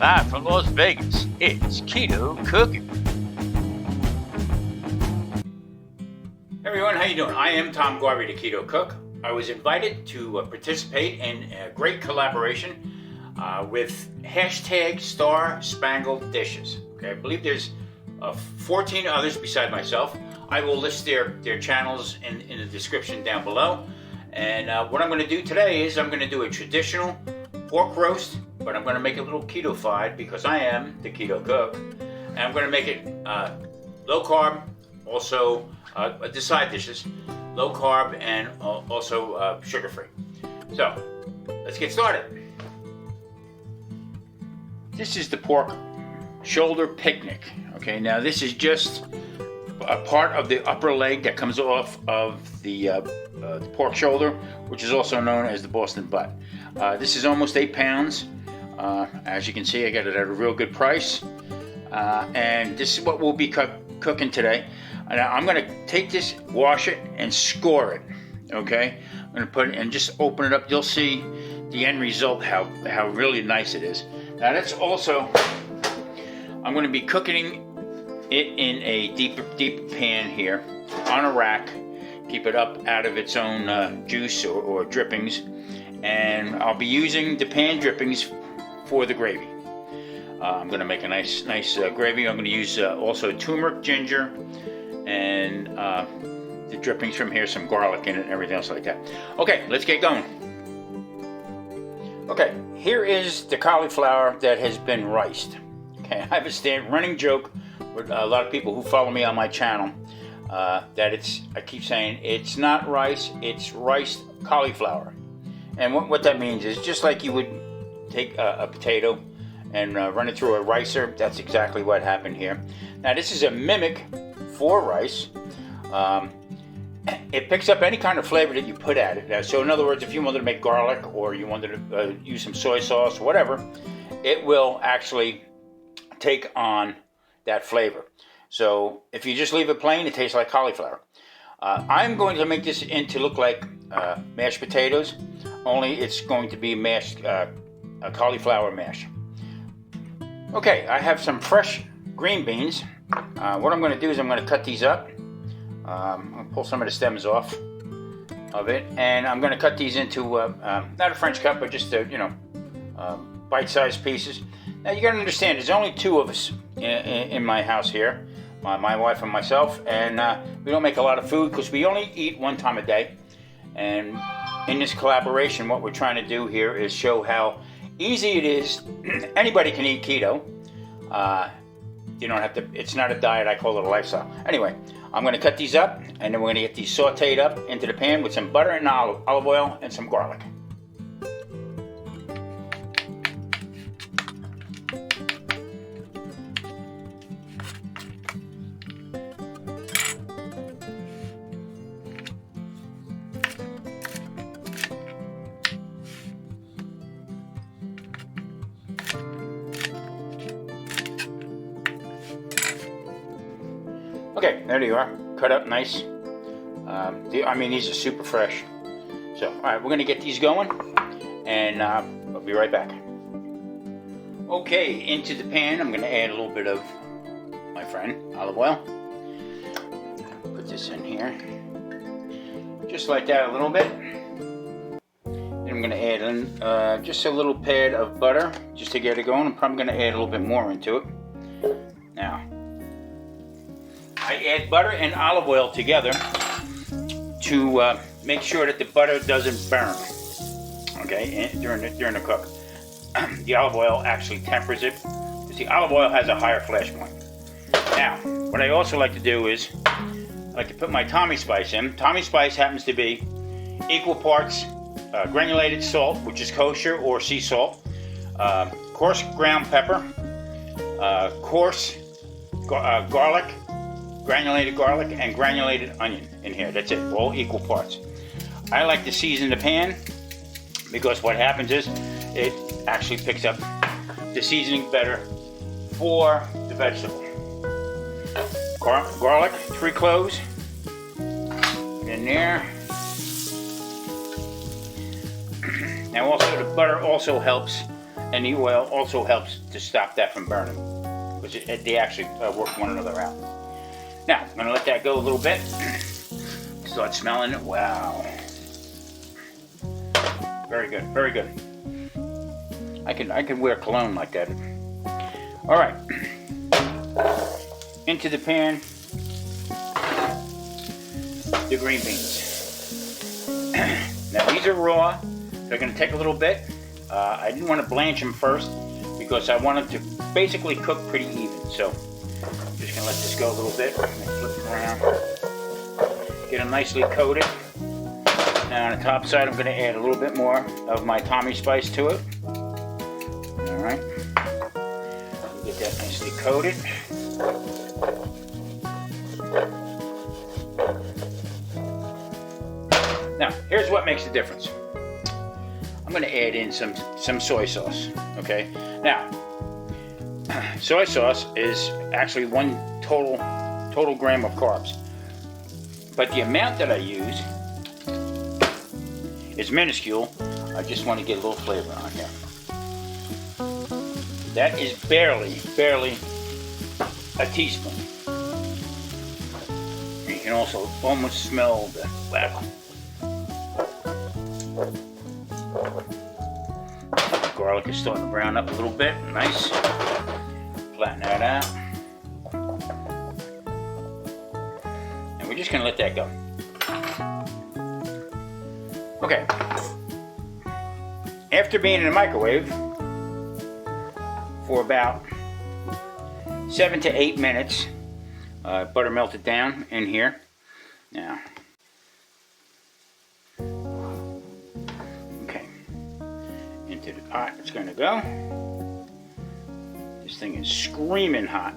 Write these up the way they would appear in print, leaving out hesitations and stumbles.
Live from Las Vegas, it's Keto Cooking. Hey everyone, how you doing? I am Garvey the Keto Cook. I was invited to participate in a great collaboration with hashtag starspangleddishes. Okay, I believe there's 14 others beside myself. I will list their channels in the description down below. And what I'm going to do today is I'm going to do a traditional pork roast, but I'm going to make it a little keto-fied because I am the Keto Cook. And I'm going to make it low carb, also the side dishes, low carb and also sugar-free. So let's get started. This is the pork shoulder picnic. Okay, now this is just a part of the upper leg that comes off of the pork shoulder, which is also known as the Boston butt. This is almost 8 pounds. As you can see, I got it at a real good price. And this is what we'll be cooking today. Now I'm going to take this, wash it, and score it. Okay, I'm going to put it and just open it up. You'll see the end result, how really nice it is. Now that's also, I'm going to be cooking it in a deep pan here on a rack. Keep it up out of its own juice or drippings, and I'll be using the pan drippings for the gravy. I'm going to make a nice gravy. I'm going to use also turmeric, ginger, and the drippings from here, some garlic in it, and everything else like that. Okay, let's get going. Okay, here is the cauliflower that has been riced. Okay, I have a running joke with a lot of people who follow me on my channel that I keep saying it's not rice, it's riced cauliflower. And what that means is just like you would take a potato and run it through a ricer. That's exactly what happened here. Now this is a mimic for rice. It picks up any kind of flavor that you put at it. Now, so in other words, if you wanted to make garlic or you wanted to use some soy sauce or whatever, it will actually take on that flavor. So if you just leave it plain, it tastes like cauliflower. I'm going to make this into look like mashed potatoes, only it's going to be mashed cauliflower mash. Okay, I have some fresh green beans. What I'm going to do is I'm going to cut these up. I'm going to pull some of the stems off of it, and I'm going to cut these into not a French cut, but just bite-sized pieces. Now you got to understand, there's only 2 of us in my house here, my wife and myself, and we don't make a lot of food because we only eat 1 time a day. And in this collaboration, what we're trying to do here is show how easy it is. Anybody can eat keto. You don't have to. It's not a diet. I call it a lifestyle. Anyway, I'm going to cut these up, and then we're going to get these sautéed up into the pan with some butter and olive oil and some garlic. Okay, there you are, cut up nice. These are super fresh. So, all right, we're gonna get these going, and I'll be right back. Okay, into the pan, I'm gonna add a little bit of my friend olive oil. Put this in here, just like that, a little bit. Then I'm gonna add in just a little pad of butter, just to get it going. I'm probably gonna add a little bit more into it. Now, I add butter and olive oil together to make sure that the butter doesn't burn. Okay, during the cook, the olive oil actually tempers it. Because the olive oil has a higher flash point. Now, what I also like to do is I like to put my Tommy spice in. Tommy spice happens to be equal parts granulated salt, which is kosher or sea salt, coarse ground pepper, coarse garlic. Granulated garlic and granulated onion in here. That's it, all equal parts. I like to season the pan because what happens is it actually picks up the seasoning better for the vegetable. Garlic, 3 cloves in there. Now also the butter also helps And the oil also helps to stop that from burning, because they actually work one another out. Now, I'm going to let that go a little bit. Start smelling it. Wow. Very good, very good. I can wear cologne like that. All right. Into the pan, the green beans. Now these are raw. They're going to take a little bit. I didn't want to blanch them first because I wanted to basically cook pretty even. So I'm just going to let this go a little bit. Flip it around. Get them nicely coated. Now on the top side, I'm going to add a little bit more of my Tommy spice to it. All right. Get that nicely coated. Now, here's what makes the difference. I'm going to add in some soy sauce, okay? Now, soy sauce is actually 1 total gram of carbs. But the amount that I use is minuscule. I just want to get a little flavor on here. That is barely a teaspoon. You can also almost smell the wow. Garlic is starting to brown up a little bit. Nice. Flatten that out. And we're just going to let that go. Okay. After being in the microwave for about 7 to 8 minutes, butter melted down in here. Now, okay, into the pot it's going to go. This thing is screaming hot.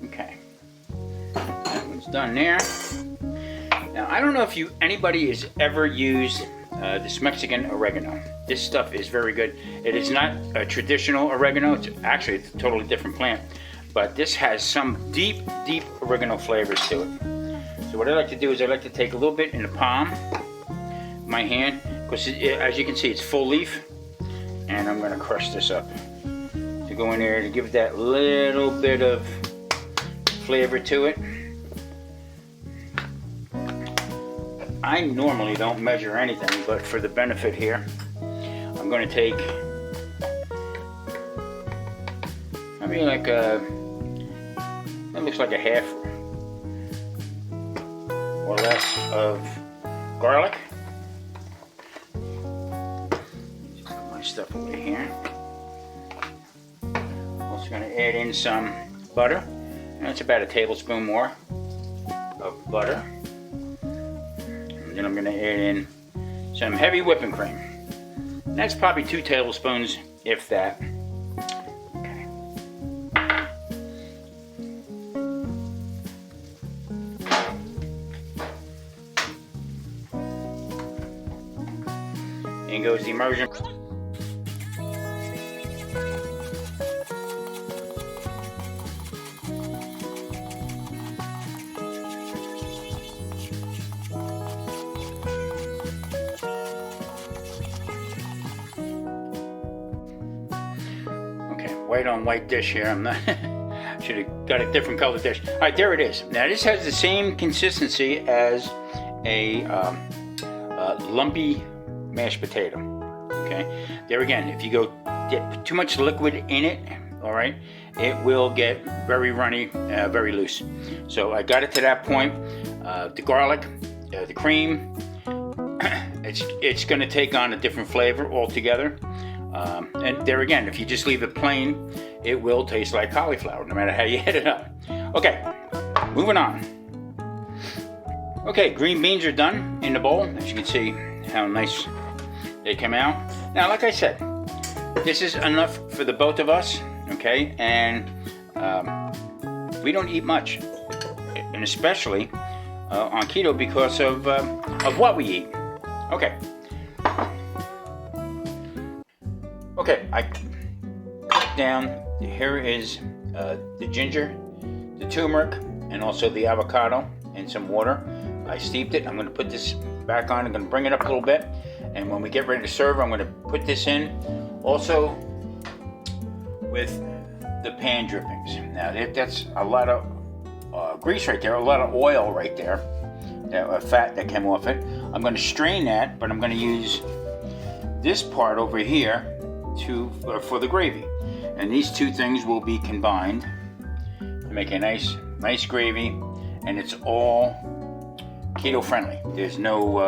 Okay, that one's done there. Now, I don't know if anybody has ever used this Mexican oregano. This stuff is very good. It is not a traditional oregano. It's a totally different plant. But this has some deep oregano flavors to it. So what I like to do is I like to take a little bit in the palm of my hand, because as you can see, it's full leaf. And I'm going to crush this up to go in there to give that little bit of flavor to it. I normally don't measure anything, but for the benefit here, I'm going to take maybe like that looks like a half or less of garlic. Just put my stuff away here. Also going to add in some butter. That's about a tablespoon more of butter. Then I'm going to add in some heavy whipping cream. That's probably 2 tablespoons, if that. Okay. In goes the immersion. White on white dish here. I'm not. Should have got a different color dish. All right, there it is. Now this has the same consistency as a lumpy mashed potato. Okay. There again, if you get too much liquid in it, all right, it will get very runny, very loose. So I got it to that point. The garlic, the cream, it's going to take on a different flavor altogether. And there again, if you just leave it plain, it will taste like cauliflower, no matter how you heat it up. Okay, moving on. Okay, green beans are done in the bowl. As you can see how nice they come out. Now, like I said, this is enough for the both of us, okay? And we don't eat much, and especially on keto because of what we eat. Okay. Okay, I cut down, here is the ginger, the turmeric, and also the avocado in some water. I steeped it. I'm going to put this back on. I'm going to bring it up a little bit. And when we get ready to serve, I'm going to put this in. Also with the pan drippings. Now that's a lot of grease right there, a lot of oil right there, fat that came off it. I'm going to strain that, but I'm going to use this part over here for the gravy. And these two things will be combined to make a nice gravy, and it's all keto friendly. There's no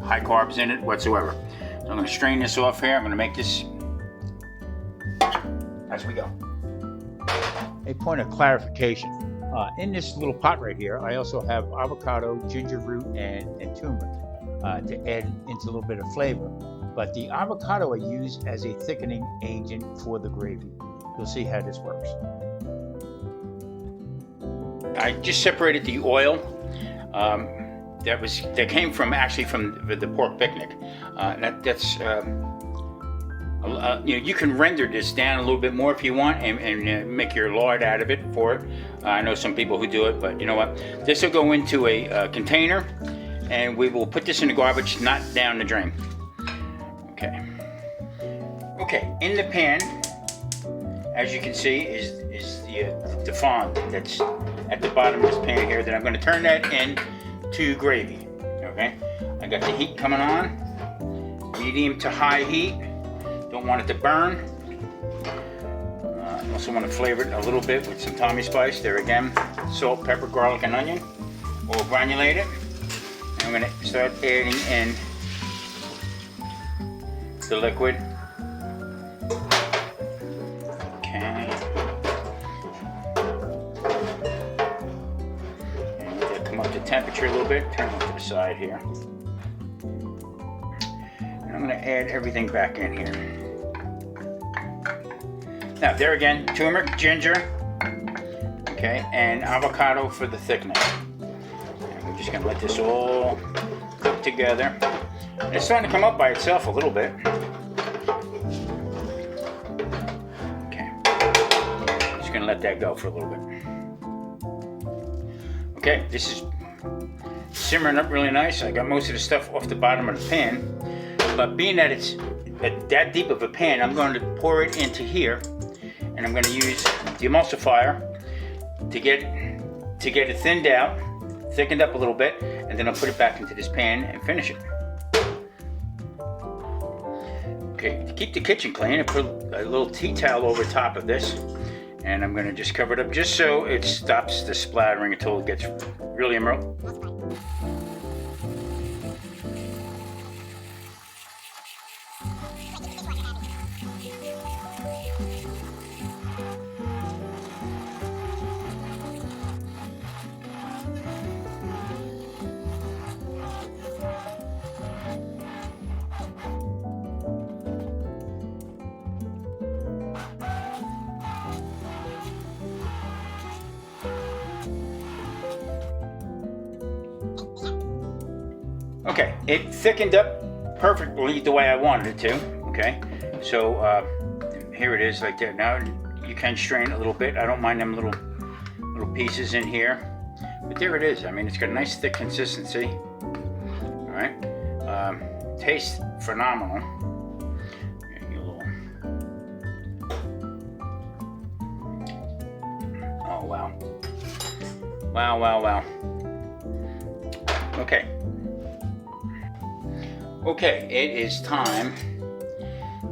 high carbs in it whatsoever. So I'm going to strain this off here. I'm going to make this as we go. A point of clarification. In this little pot right here, I also have avocado, ginger root, and turmeric to add into a little bit of flavor. But the avocado I use as a thickening agent for the gravy. You'll see how this works. I just separated the oil. That came from the pork picnic. You can render this down a little bit more if you want, and make your lard out of it for it. I know some people who do it, but you know what? This will go into a container, and we will put this in the garbage, not down the drain. Okay. In the pan, as you can see, is the fond that's at the bottom of this pan here. That I'm going to turn that into gravy. Okay. I got the heat coming on, medium to high heat. Don't want it to burn. I also want to flavor it a little bit with some Tommy spice. There again, salt, pepper, garlic, and onion. We'll granulate it. I'm going to start adding in the liquid. Okay. And let that come up to temperature a little bit. Turn it to the side here. And I'm going to add everything back in here. Now, there again, turmeric, ginger, okay, and avocado for the thickening. And we're just going to let this all cook together. And it's starting to come up by itself a little bit. Okay, just going to let that go for a little bit. Okay, this is simmering up really nice. I got most of the stuff off the bottom of the pan, but being that it's that deep of a pan, I'm going to pour it into here. And I'm going to use the emulsifier to get it thinned out, thickened up a little bit, and then I'll put it back into this pan and finish it. Okay, to keep the kitchen clean, I put a little tea towel over top of this, and I'm going to just cover it up just so it stops the splattering until it gets really immersed. Okay, it thickened up perfectly the way I wanted it to. Okay, so here it is like that. Now you can strain a little bit. I don't mind them little pieces in here, but there it is. I mean, it's got a nice thick consistency. All right, tastes phenomenal. Oh wow, wow, wow, wow. Okay. Okay, it is time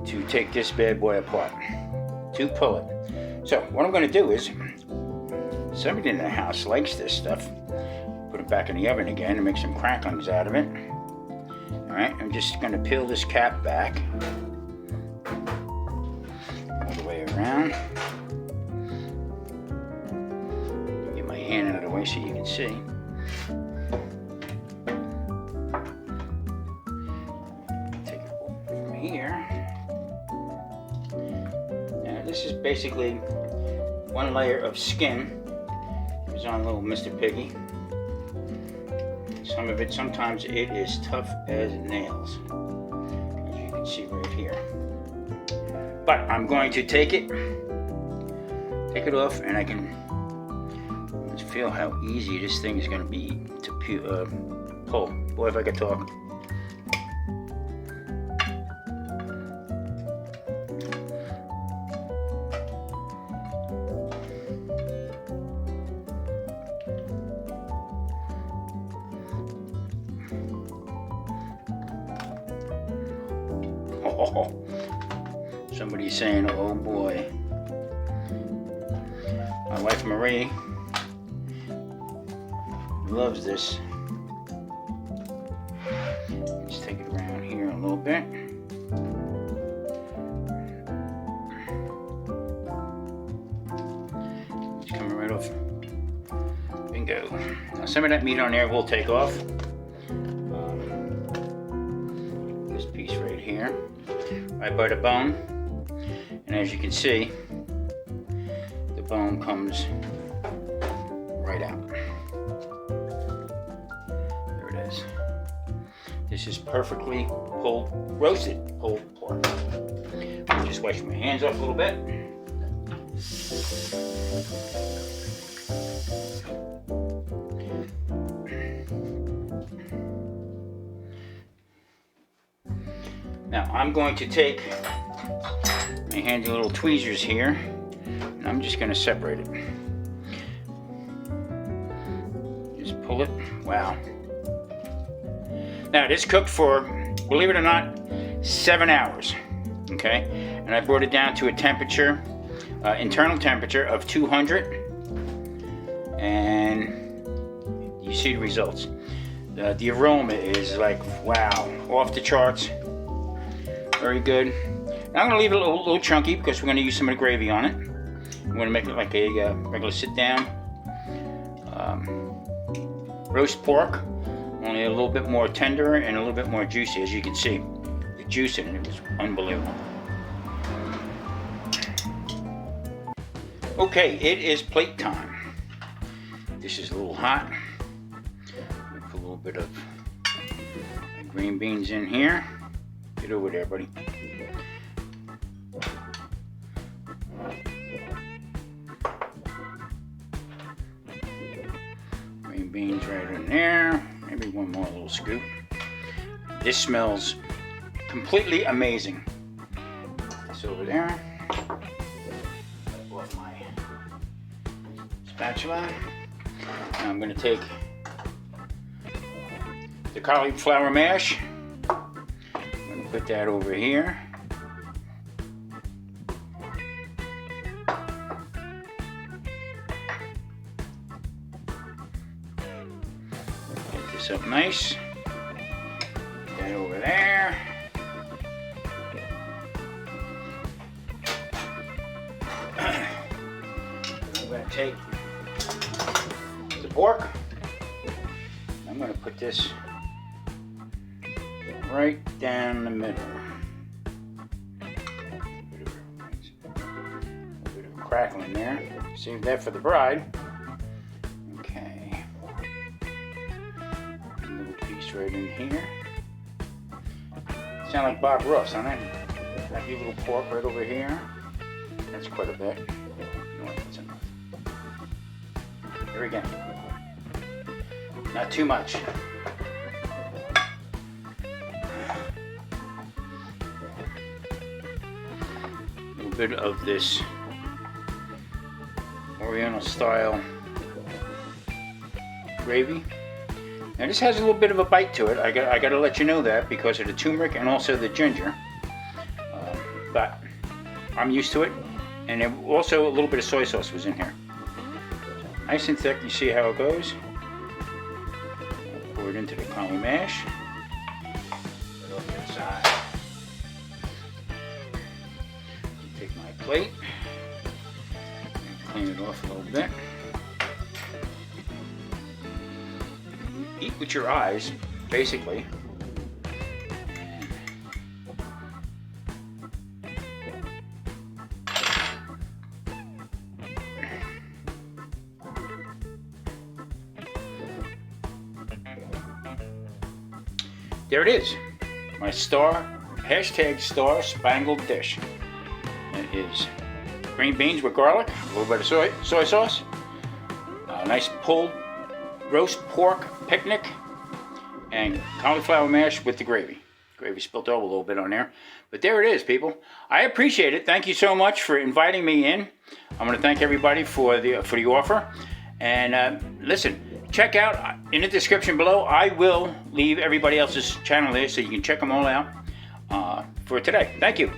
to take this bad boy apart, to pull it. So what I'm going to do is, somebody in the house likes this stuff. Put it back in the oven again and make some cracklings out of it. All right, I'm just going to peel this cap back all the way around. Get my hand out of the way so you can see. Here. Now this is basically one layer of skin. It was on little Mr. Piggy. Some of it, sometimes it is tough as nails, as you can see right here. But I'm going to take it off, and I can feel how easy this thing is going to be to pull. Boy, if I could talk. Oh, somebody's saying, oh boy. My wife Marie loves this. Let's take it around here a little bit. It's coming right off. Bingo. Now some of that meat on there will take off. This piece right here, right by the bone. And as you can see, the bone comes right out. There it is. This is perfectly roasted pulled pork. I'll just wash my hands off a little bit. Now I'm going to take my handy little tweezers here, and I'm just going to separate it. Just pull it. Wow. Now this cooked for, believe it or not, 7 hours. Okay, and I brought it down to a temperature, internal temperature of 200, and you see the results. The aroma is like, wow, off the charts. Very good. Now I'm going to leave it a little chunky because we're going to use some of the gravy on it. I'm going to make it like a regular sit-down roast pork, only a little bit more tender and a little bit more juicy. As you can see, the juice in it is unbelievable. Okay, it is plate time. This is a little hot. Put a little bit of my green beans in here. Get over there, buddy. Green beans right in there. Maybe one more little scoop. This smells completely amazing. It's over there. Off my spatula. Now I'm going to take the cauliflower mash. Put that over here. Get this up nice. Put that over there. I'm going to take the pork. I'm going to put this right down the middle. A bit of crackling there. Save that for the bride. Okay. A little piece right in here. Sound like Bob Ross, doesn't it? Got your little pork right over here. That's quite a bit. No, that's enough. Here again. Not too much. Bit of this Oriental style gravy. Now this has a little bit of a bite to it. I got to let you know that because of the turmeric and also the ginger. But I'm used to it, and also a little bit of soy sauce was in here. Nice and thick. You see how it goes. I'll pour it into the cauli mash. Put it over the side. Take my plate and clean it off a little bit. Eat with your eyes, basically. There it is, my hashtag star spangled dish. It is green beans with garlic, a little bit of soy sauce, a nice pulled roast pork picnic, and cauliflower mash with the gravy. Gravy spilled over a little bit on there. But there it is, people. I appreciate it. Thank you so much for inviting me in. I want to thank everybody for the offer. And listen, check out in the description below. I will leave everybody else's channel there so you can check them all out for today. Thank you.